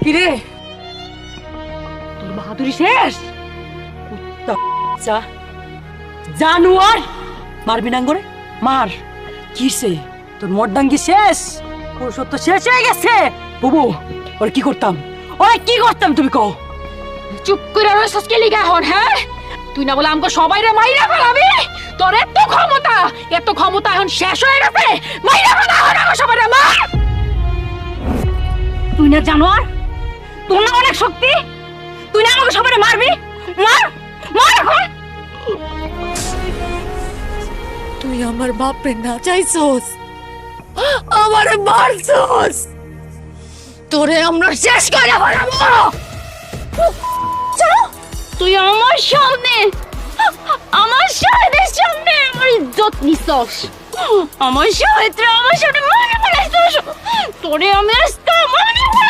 কিরে তোর বাহাদুরি শেষ? জানুয়ার মারবি না করে মার। কিসে তোর মর্দাঙ্গি শেষ? পুরুষত্ব তো শেষ হয়ে গেছে। বুবু ওরে কি করতাম, ওরে কি করতাম তুমি কও? চুপ করে রইছস কি লিগা হন? হ্যাঁ তুই না বলে আমগো সবাইরে মাইরা ফেলাবি? তোর এত ক্ষমতা এখন শেষ হয়ে গেছে। মাইরা ফেলা হন আমগো সবাইরে, মার। তুই না জানোয়ার, তোর না অনেক শক্তি, তুই না আমাকে সবাই মারবি? মার মার এখন। তুই আমার বাপরে না চাইছস, আমারে মারছস। তোরে আমরা শেষ করে ফেলাবো। তুই আমার সামনে আমার ইজ্জত নিছস, আমার সামনে আমার সামনে মারে ফেলাইছস। তোরে আমি আজকে মারে ফেলাবো।